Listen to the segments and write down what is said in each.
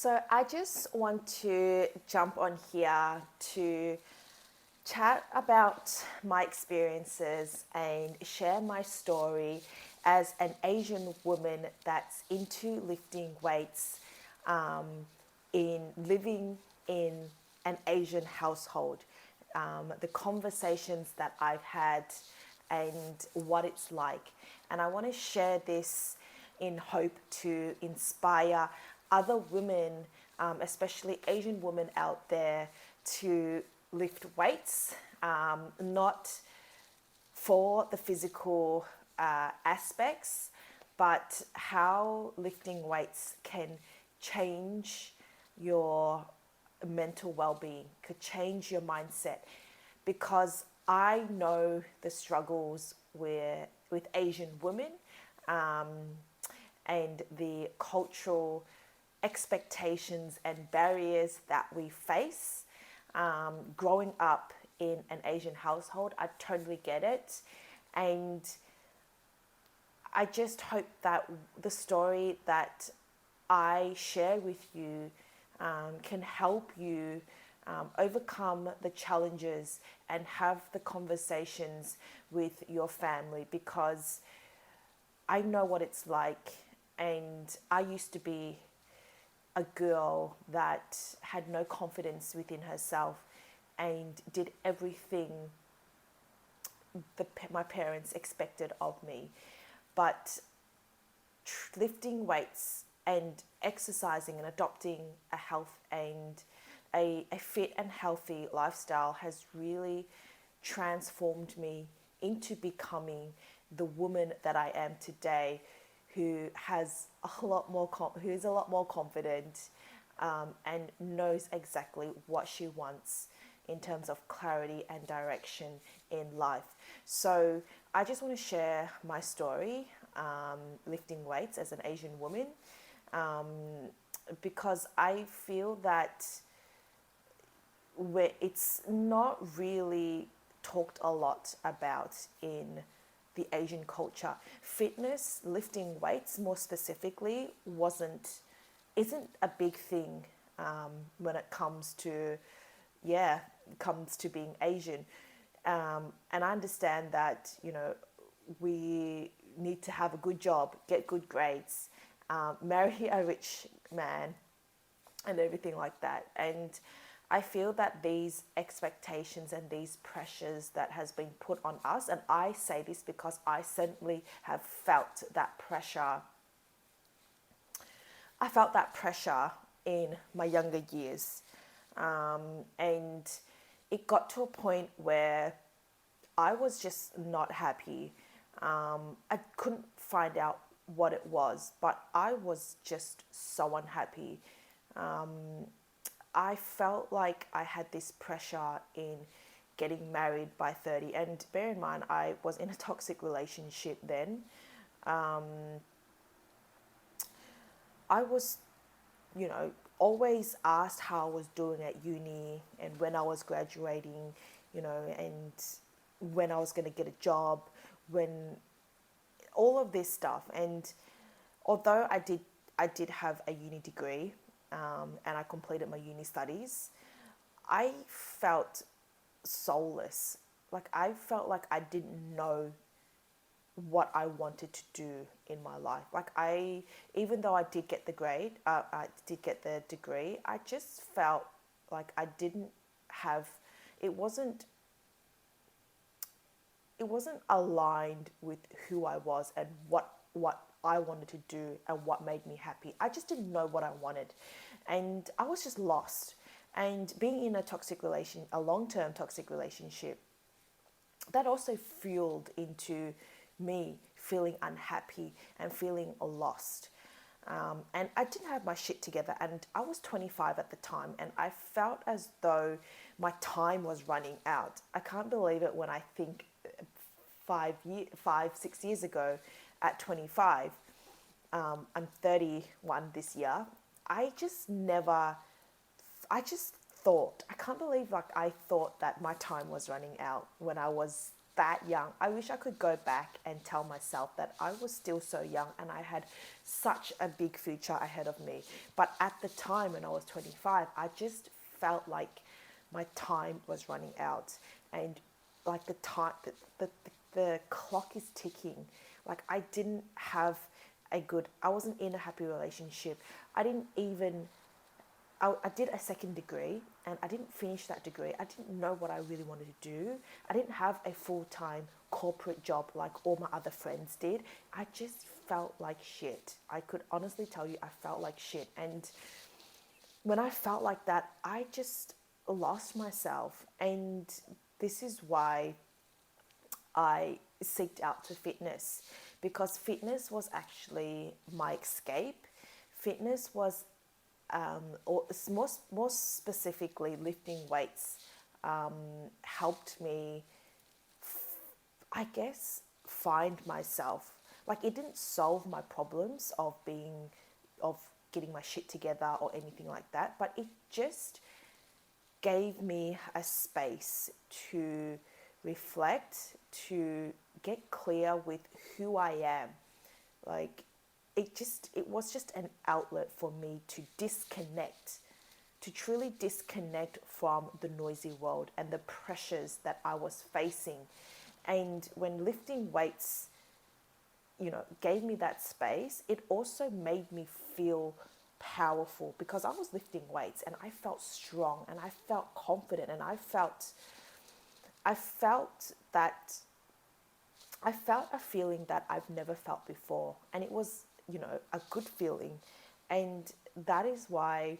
So I just want to jump on here to chat about my experiences and share my story as an Asian woman that's into lifting weights, um, in living in an Asian household, the conversations that I've had and what it's like. And I want to share this in hope to inspire other women, especially Asian women out there, to lift weights, not for the physical aspects, but how lifting weights can change your mental well-being, could change your mindset, because I know the struggles with Asian women, um, and the cultural expectations and barriers that we face, growing up in an Asian household. I totally get it. And I just hope that the story that I share with you can help you overcome the challenges and have the conversations with your family, because I know what it's like. And I used to be a girl that had no confidence within herself and did everything my parents expected of me. But lifting weights and exercising and adopting a health and a fit and healthy lifestyle has really transformed me into becoming the woman that I am today, who has a lot more who is a lot more confident, and knows exactly what she wants in terms of clarity and direction in life. So I just want to share my story, lifting weights as an Asian woman, um, because I feel that where it's not really talked a lot about in the Asian culture. Fitness, lifting weights more specifically, isn't a big thing, when it comes to, comes to being Asian. And I understand that, we need to have a good job, get good grades, marry a rich man, and everything like that. And I feel that these expectations and these pressures that has been put on us, and I say this because I certainly have felt that pressure. I felt that pressure in my younger years, and it got to a point where I was just not happy. I couldn't find out what it was, but I was just so unhappy. I felt like I had this pressure in getting married by 30. And bear in mind, I was in a toxic relationship then. I was, always asked how I was doing at uni and when I was graduating, and when I was going to get a job, when all of this stuff. And although I did have a uni degree, and I completed my uni studies, I felt soulless. Like I felt like I didn't know what I wanted to do in my life. Even though I did get the grade, I did get the degree, I just felt like I didn't have, it wasn't, it wasn't aligned with who I was and what I wanted to do and what made me happy. I just didn't know what I wanted, and I was just lost. And being in a long-term toxic relationship, that also fueled into me feeling unhappy and feeling lost. And I didn't have my shit together, and I was 25 at the time, and I felt as though my time was running out. I can't believe it when I think 6 years ago, at 25, I'm 31 this year. I just never, I just thought, I can't believe, like, I thought that my time was running out when I was that young. I wish I could go back and tell myself that I was still so young and I had such a big future ahead of me. But at the time when I was 25, I just felt like my time was running out, and like the clock is ticking. Like I didn't have I wasn't in a happy relationship. I didn't even I did a second degree and I didn't finish that degree. I didn't know what I really wanted to do. I didn't have a full time corporate job like all my other friends did. I just felt like shit. I could honestly tell you, I felt like shit. And when I felt like that, I just lost myself. And this is why I seeked out to fitness, because fitness was actually my escape. Fitness was or more specifically, lifting weights helped me, I guess, find myself. Like it didn't solve my problems of getting my shit together or anything like that, but it just gave me a space to reflect, to get clear with who I am. Like it was just an outlet for me to disconnect, to truly disconnect from the noisy world and the pressures that I was facing. And when lifting weights, gave me that space, it also made me feel powerful, because I was lifting weights and I felt strong and I felt confident and I felt that I felt a feeling that I've never felt before, and it was, a good feeling. And that is why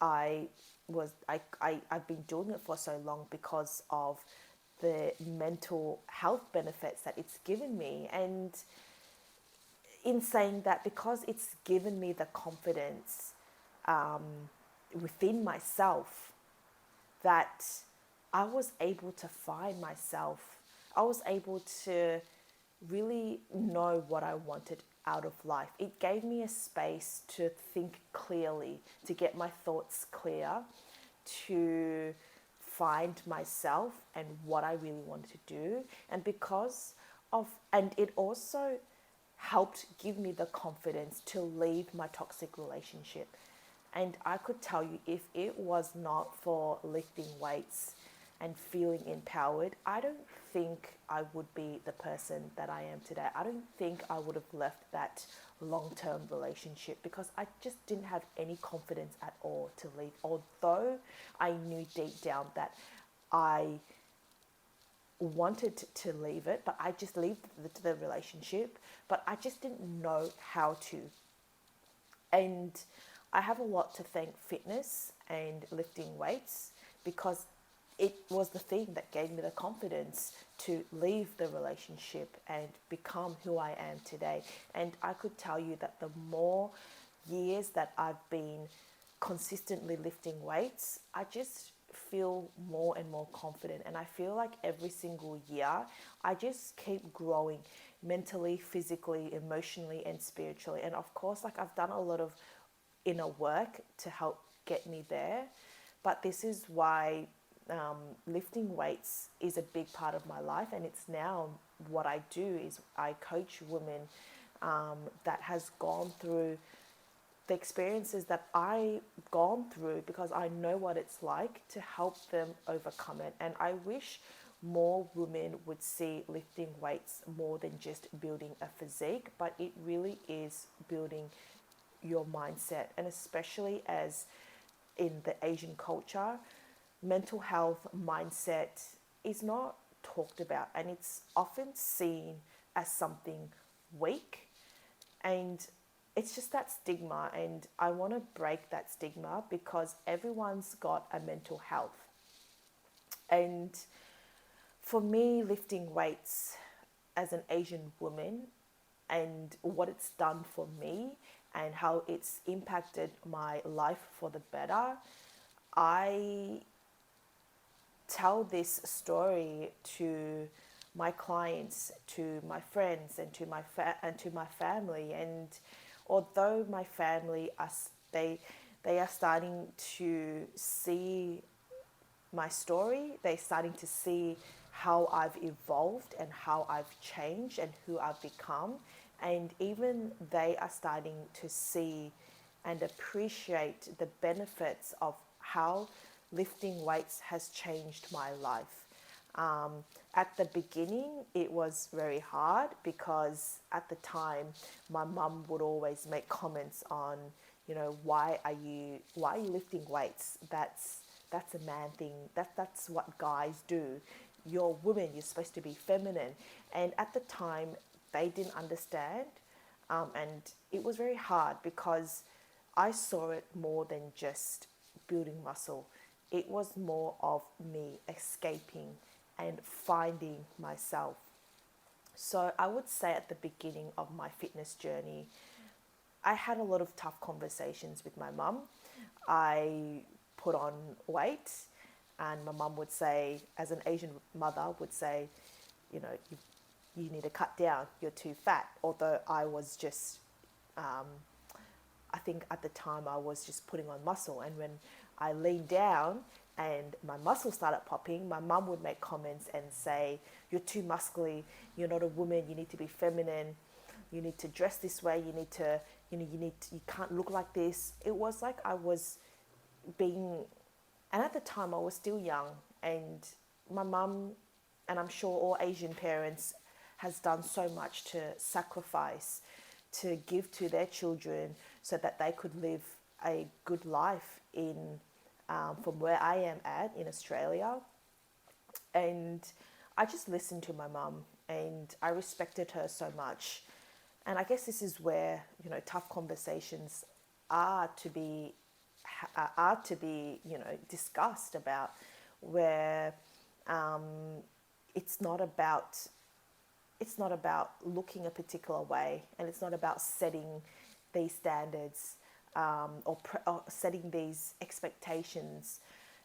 I've been doing it for so long, because of the mental health benefits that it's given me. And in saying that, because it's given me the confidence within myself, that I was able to find myself. I was able to really know what I wanted out of life. It gave me a space to think clearly, to get my thoughts clear, to find myself and what I really wanted to do. And it also helped give me the confidence to leave my toxic relationship. And I could tell you, if it was not for lifting weights and feeling empowered, I don't think I would be the person that I am today. I don't think I would have left that long-term relationship, because I just didn't have any confidence at all to leave. Although I knew deep down that I wanted to leave it, but I just leave the relationship, but I just didn't know how to. And I have a lot to thank fitness and lifting weights, because it was the thing that gave me the confidence to leave the relationship and become who I am today. And I could tell you that the more years that I've been consistently lifting weights, I just feel more and more confident. And I feel like every single year, I just keep growing mentally, physically, emotionally, and spiritually. And of course, like I've done a lot of inner work to help get me there. But this is why lifting weights is a big part of my life, and it's now what I do is I coach women that has gone through the experiences that I've gone through, because I know what it's like, to help them overcome it. And I wish more women would see lifting weights more than just building a physique, but it really is building your mindset. And especially as in the Asian culture, mental health mindset is not talked about, and it's often seen as something weak. And it's just that stigma, and I want to break that stigma, because everyone's got a mental health. And for me, lifting weights as an Asian woman, and what it's done for me and how it's impacted my life for the better, I tell this story to my clients, to my friends, and to my family. And although my family they are starting to see my story, they're starting to see how I've evolved and how I've changed and who I've become. And even they are starting to see and appreciate the benefits of how lifting weights has changed my life. At the beginning, it was very hard because at the time, my mum would always make comments on, why are you lifting weights? That's a man thing. That's what guys do. You're a woman. You're supposed to be feminine. And at the time, they didn't understand, and it was very hard because I saw it more than just building muscle. It was more of me escaping and finding myself. So I would say at the beginning of my fitness journey, I had a lot of tough conversations with my mum. I put on weight, and my mum would say, as an Asian mother, would say, you know, you need to cut down, you're too fat. Although I was just, I think at the time I was just putting on muscle. And when I leaned down and my muscles started popping, my mum would make comments and say, you're too muscly, you're not a woman, you need to be feminine, you need to dress this way, you need to, you can't look like this. It was like I was being, and at the time I was still young, and my mum, and I'm sure all Asian parents, has done so much to sacrifice, to give to their children so that they could live a good life in, from where I am at in Australia. And I just listened to my mum and I respected her so much. And I guess this is where, tough conversations are to be discussed about, where it's not about looking a particular way, and it's not about setting these standards, or setting these expectations.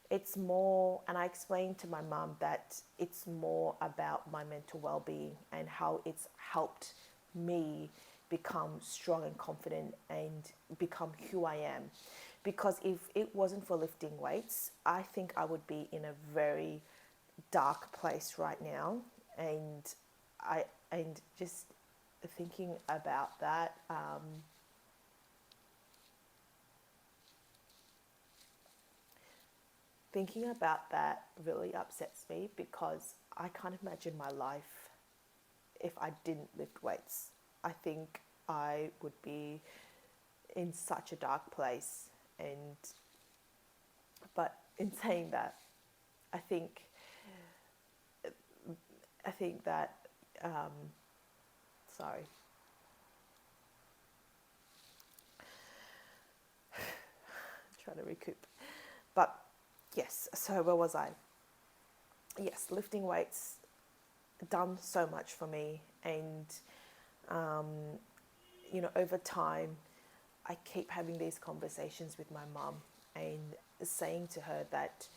It's more, and I explained to my mum that it's more about my mental well-being and how it's helped me become strong and confident and become who I am. Because if it wasn't for lifting weights, I think I would be in a very dark place right now. And just thinking about that, really upsets me, because I can't imagine my life if I didn't lift weights. I think I would be in such a dark place. And but in saying that, I think that, sorry, trying to recoup. But yes, so where was I? Yes, lifting weights done so much for me, and um, over time, I keep having these conversations with my mum and saying to her that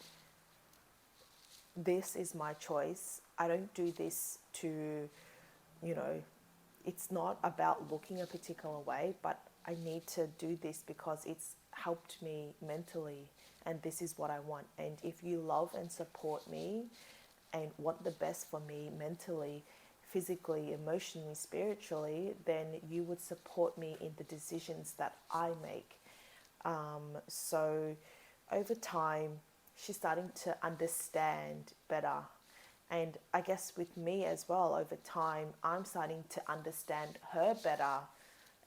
this is my choice. I don't do this to, you know, it's not about looking a particular way, but I need to do this because it's helped me mentally, and this is what I want. And if you love and support me and want the best for me mentally, physically, emotionally, spiritually, then you would support me in the decisions that I make. So over time, she's starting to understand better. And I guess with me as well, over time, I'm starting to understand her better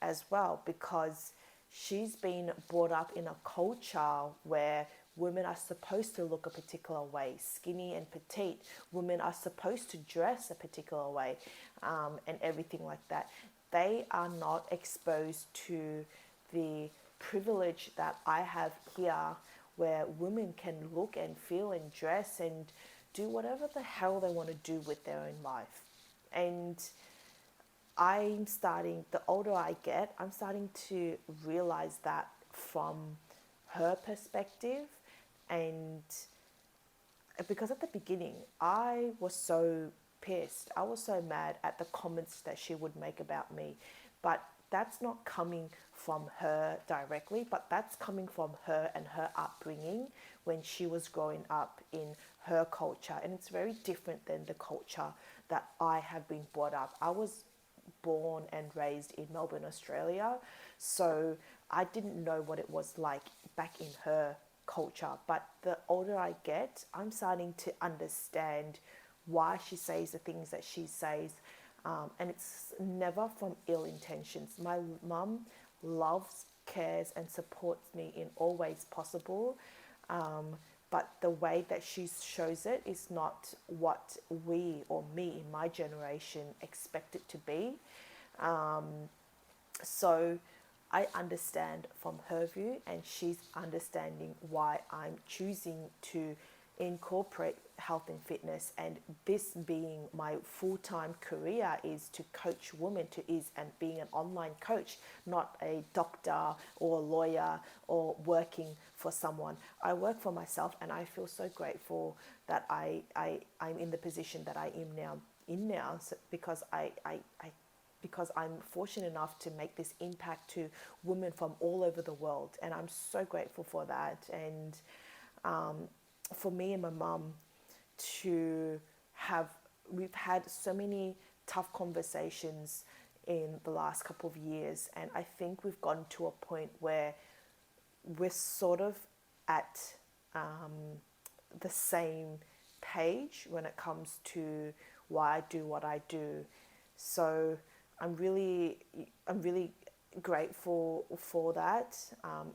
as well, because she's been brought up in a culture where women are supposed to look a particular way, skinny and petite. Women are supposed to dress a particular way, and everything like that. They are not exposed to the privilege that I have here, where women can look and feel and dress and do whatever the hell they want to do with their own life. And the older I get, I'm starting to realize that from her perspective. And because at the beginning, I was so pissed, I was so mad at the comments that she would make about me. But that's not coming from her directly, but that's coming from her and her upbringing when she was growing up in her culture. And it's very different than the culture that I have been brought up. I was born and raised in Melbourne, Australia, so I didn't know what it was like back in her culture. But the older I get, I'm starting to understand why she says the things that she says, and it's never from ill intentions. My mum loves, cares, and supports me in all ways possible. But the way that she shows it is not what we or me in my generation expect it to be. So I understand from her view, and she's understanding why I'm choosing to incorporate health and fitness, and this being my full-time career is to coach women to ease, and being an online coach, not a doctor or a lawyer or working for someone. I work for myself, and I feel so grateful that I'm in the position that I am now, so because I'm fortunate enough to make this impact to women from all over the world, and I'm so grateful for that. And for me and my mum to have, we've had so many tough conversations in the last couple of years, and I think we've gotten to a point where we're sort of at the same page when it comes to why I do what I do. So I'm really grateful for that,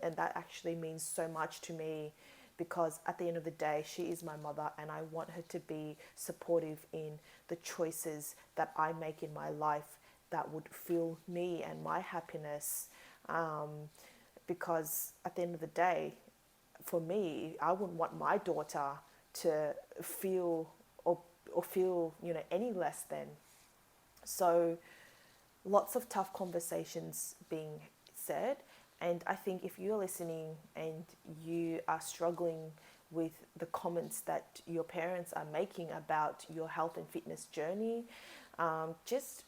and that actually means so much to me, because at the end of the day, she is my mother, and I want her to be supportive in the choices that I make in my life that would fill me and my happiness. Because at the end of the day, for me, I wouldn't want my daughter to feel or feel any less than. So lots of tough conversations being said, and I think if you're listening and you are struggling with the comments that your parents are making about your health and fitness journey, just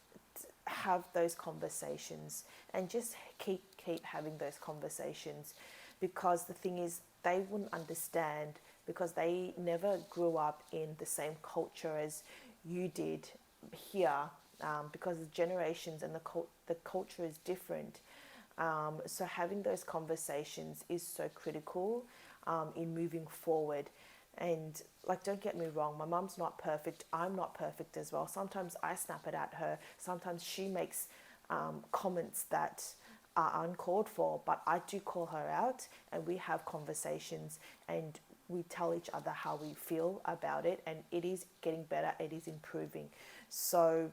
have those conversations, and just keep having those conversations, because the thing is, they wouldn't understand, because they never grew up in the same culture as you did here, because the generations and the culture is different. So having those conversations is so critical in moving forward. And like, don't get me wrong, my mum's not perfect. I'm not perfect as well. Sometimes I snap it at her. Sometimes she makes comments that are uncalled for, but I do call her out, and we have conversations, and we tell each other how we feel about it, and it is getting better, it is improving. So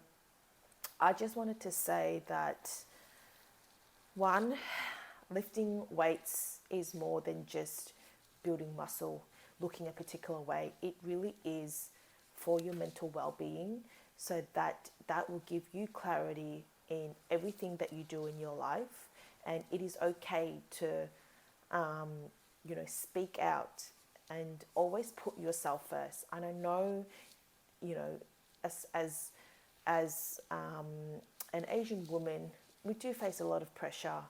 I just wanted to say that, one, lifting weights is more than just building muscle, looking a particular way. It really is for your mental well-being, so that will give you clarity in everything that you do in your life. And it is okay to speak out and always put yourself first. And I know, as an Asian woman, we do face a lot of pressure,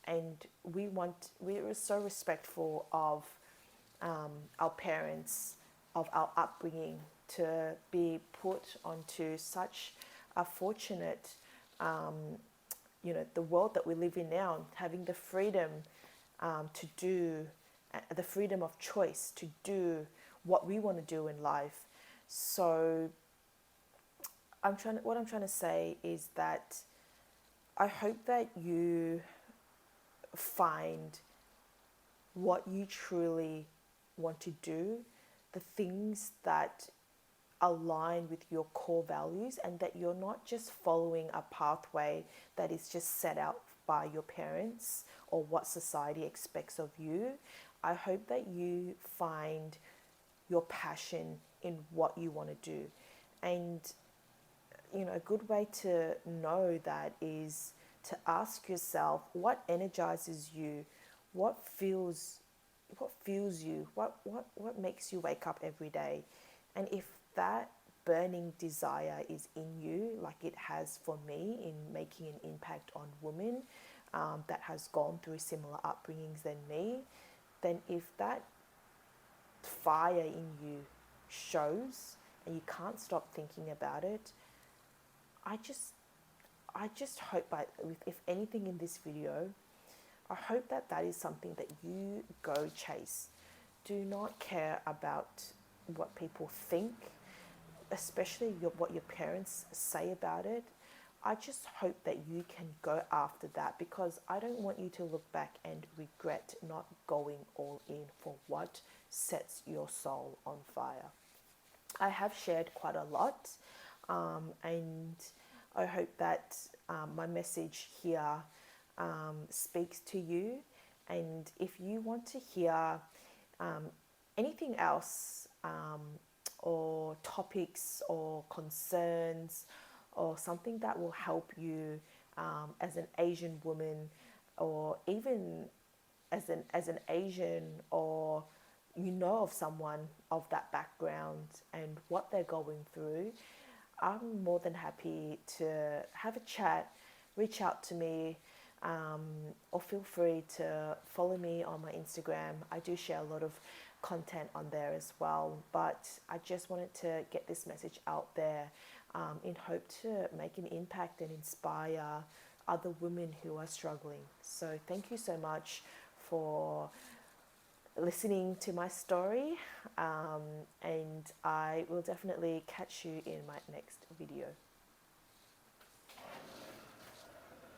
and we're so respectful of our parents, of our upbringing, to be put onto such a fortunate, the world that we live in now, having the freedom to do, the freedom of choice to do what we want to do in life. So what I'm trying to say is that I hope that you find what you truly want to do, the things that align with your core values, and that you're not just following a pathway that is just set out by your parents or what society expects of you. I hope that you find your passion in what you want to do. And a good way to know that is to ask yourself, what energizes you, what fuels you, what makes you wake up every day. And if burning desire is in you, like it has for me in making an impact on women that has gone through similar upbringings than me, then if that fire in you shows and you can't stop thinking about it, I just I just hope by if anything in this video, I hope that that is something that you go chase. Do not care about what people think, especially what your parents say about it. I just hope that you can go after that, because I don't want you to look back and regret not going all in for what sets your soul on fire. I have shared quite a lot, and I hope that my message here speaks to you. And if you want to hear anything else, or topics or concerns, or something that will help you as an Asian woman, or even as an Asian, or you know of someone of that background and what they're going through, I'm more than happy to have a chat. Reach out to me, or feel free to follow me on my Instagram. I do share a lot of content on there as well, but I just wanted to get this message out there in hope to make an impact and inspire other women who are struggling. So thank you so much for listening to my story, and I will definitely catch you in my next video.